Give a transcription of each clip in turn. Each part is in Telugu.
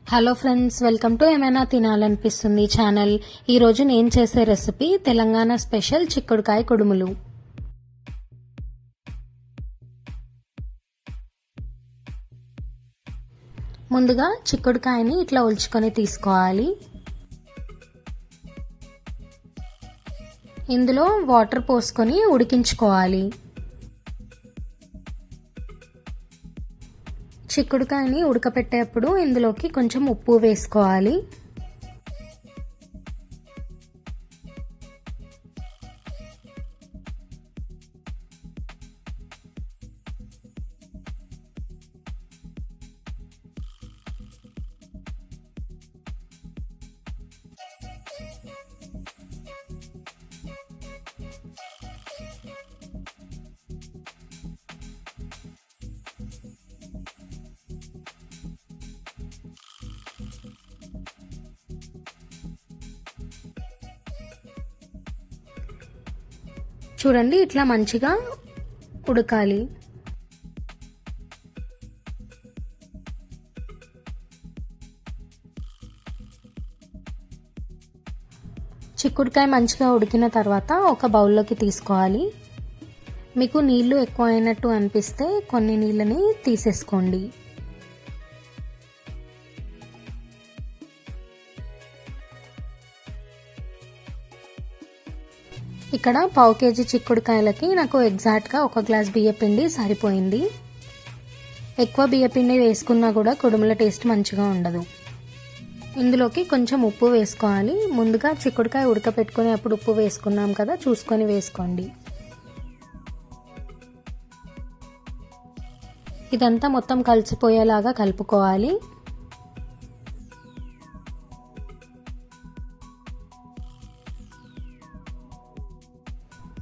హలో ఫ్రెండ్స్, వెల్కమ్ టు ఏమైనా తినాలనిపిస్తుంది ఛానల్. ఈరోజు నేను చేసే రెసిపీ తెలంగాణ స్పెషల్ చిక్కుడుకాయ కుడుములు. ముందుగా చిక్కుడుకాయని ఇట్లా ఒలుచుకొని తీసుకోవాలి. ఇందులో వాటర్ పోసుకొని ఉడికించుకోవాలి. చిక్కుడుకాయని ఉడకపెట్టేటప్పుడు ఇందులోకి కొంచెం ఉప్పు వేసుకోవాలి. చూడండి, ఇట్లా మంచిగా ఉడకాలి. చిక్కుడుకాయ మంచిగా ఉడికిన తర్వాత ఒక బౌల్లోకి తీసుకోవాలి. మీకు నీళ్లు ఎక్కువ అయినట్టు అనిపిస్తే కొన్ని నీళ్ళని తీసేసుకోండి. ఇక్కడ పావు కేజీ చిక్కుడుకాయలకి నాకు ఎగ్జాక్ట్గా 1 గ్లాస్ బియ్యపిండి సరిపోయింది. ఎక్కువ బియ్యపిండి వేసుకున్నా కూడా కుడుముల టేస్ట్ మంచిగా ఉండదు. ఇందులోకి కొంచెం ఉప్పు వేసుకోవాలి. ముందుగా చిక్కుడుకాయ ఉడకపెట్టుకుని అప్పుడు ఉప్పు వేసుకున్నాం కదా, చూసుకొని వేసుకోండి. ఇదంతా మొత్తం కలిసిపోయేలాగా కలుపుకోవాలి.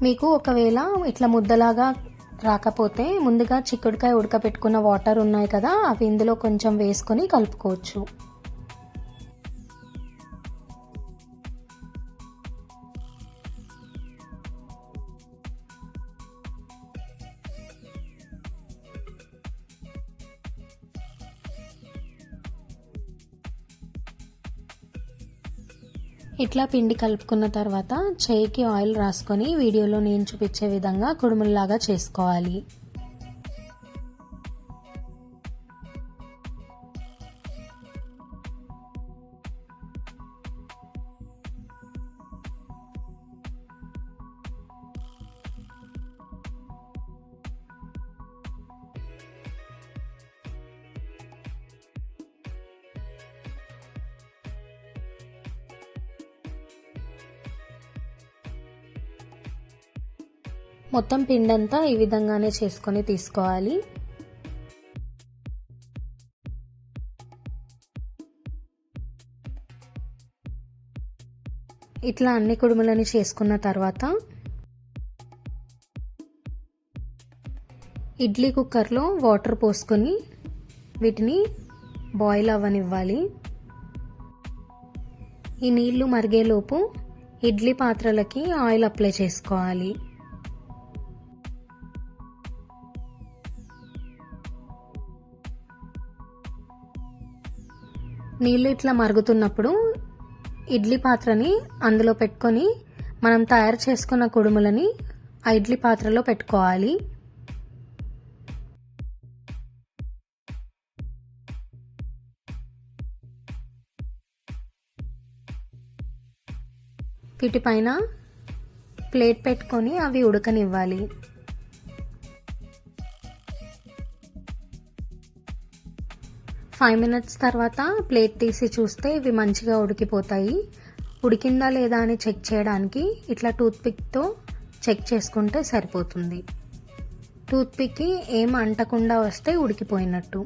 మీకు ఒకవేళ ఇట్లా ముద్దలాగా రాకపోతే ముందుగా చిక్కుడుకాయ ఉడకపెట్టుకున్న వాటర్ ఉన్నాయి కదా, అవి ఇందులో కొంచెం వేసుకొని కలుపుకోవచ్చు. ఇట్లా పిండి కలుపుకున్న తర్వాత చేయికి ఆయిల్ రాసుకొని వీడియోలో నేను చూపించే విధంగా కుడుముల్లాగా చేసుకోవాలి. మొత్తం పిండంతా ఈ విధంగానే చేసుకొని తీసుకోవాలి. ఇట్లా అన్ని కుడుములని చేసుకున్న తర్వాత ఇడ్లీ కుక్కర్లో వాటర్ పోసుకొని వీటిని బాయిల్ అవ్వనివ్వాలి. ఈ నీళ్లు మరిగేలోపు ఇడ్లీ పాత్రలకి ఆయిల్ అప్లై చేసుకోవాలి. నీళ్ళు ఇట్లా మరుగుతున్నప్పుడు ఇడ్లీ పాత్రని అందులో పెట్టుకొని మనం తయారు చేసుకున్న కుడుములని ఆ ఇడ్లీ పాత్రలో పెట్టుకోవాలి. వీటిపైన ప్లేట్ పెట్టుకొని అవి ఉడకనివ్వాలి. ఫైవ్ మినిట్స్ తర్వాత ప్లేట్ తీసి చూస్తే ఇవి మంచిగా ఉడికిపోతాయి. ఉడికిందా లేదా అని చెక్ చేయడానికి ఇట్లా టూత్పిక్తో చెక్ చేసుకుంటే సరిపోతుంది. టూత్పిక్కి ఏం అంటకుండా వస్తే ఉడికిపోయినట్టు.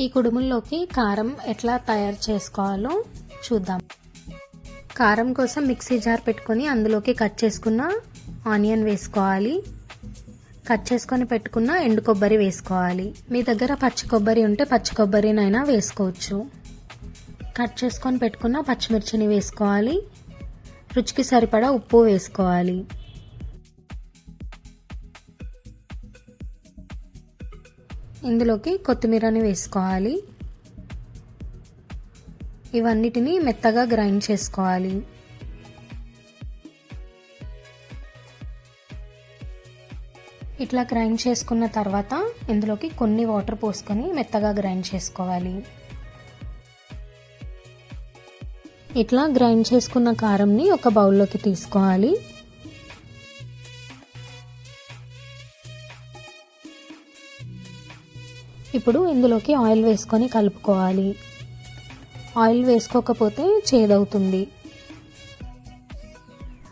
ఈ కుడుముల్లోకి కారం ఎట్లా తయారు చేసుకోవాలో చూద్దాం. కారం కోసం మిక్సీ జార్ పెట్టుకొని అందులోకి కట్ చేసుకున్న ఆనియన్ వేసుకోవాలి. కట్ చేసుకొని పెట్టుకున్న ఎండు కొబ్బరి వేసుకోవాలి. మీ దగ్గర పచ్చి కొబ్బరి ఉంటే పచ్చి కొబ్బరినైనా వేసుకోవచ్చు. కట్ చేసుకొని పెట్టుకున్న పచ్చిమిర్చిని వేసుకోవాలి. రుచికి సరిపడా ఉప్పు వేసుకోవాలి. ఇందులోకి కొత్తిమీరని వేసుకోవాలి. ఇవన్నిటిని మెత్తగా గ్రైండ్ చేసుకోవాలి. ఇట్లా గ్రైండ్ చేసుకున్న తర్వాత ఇందులోకి కొన్ని వాటర్ పోసుకొని మెత్తగా గ్రైండ్ చేసుకోవాలి. ఇట్లా గ్రైండ్ చేసుకున్న కారంని ఒక బౌల్లోకి తీసుకోవాలి. ఇప్పుడు ఇందులోకి ఆయిల్ వేసుకొని కలుపుకోవాలి. ఆయిల్ వేసుకోకపోతే చేదవుతుంది.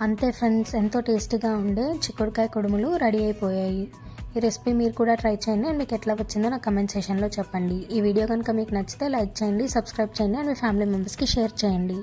అంతే ఫ్రెండ్స్, ఎంతో టేస్టీగా ఉండే చిక్కుడుకాయ కుడుములు రెడీ అయిపోయాయి. ఈ రెసిపీ మీరు కూడా ట్రై చేయండి అండ్ మీకు ఎట్లా వచ్చిందో నా కమెంట్ సెక్షన్లో చెప్పండి. ఈ వీడియో కనుక మీకు నచ్చితే లైక్ చేయండి, సబ్స్క్రైబ్ చేయండి అండ్ మీ ఫ్యామిలీ మెంబర్స్కి షేర్ చేయండి.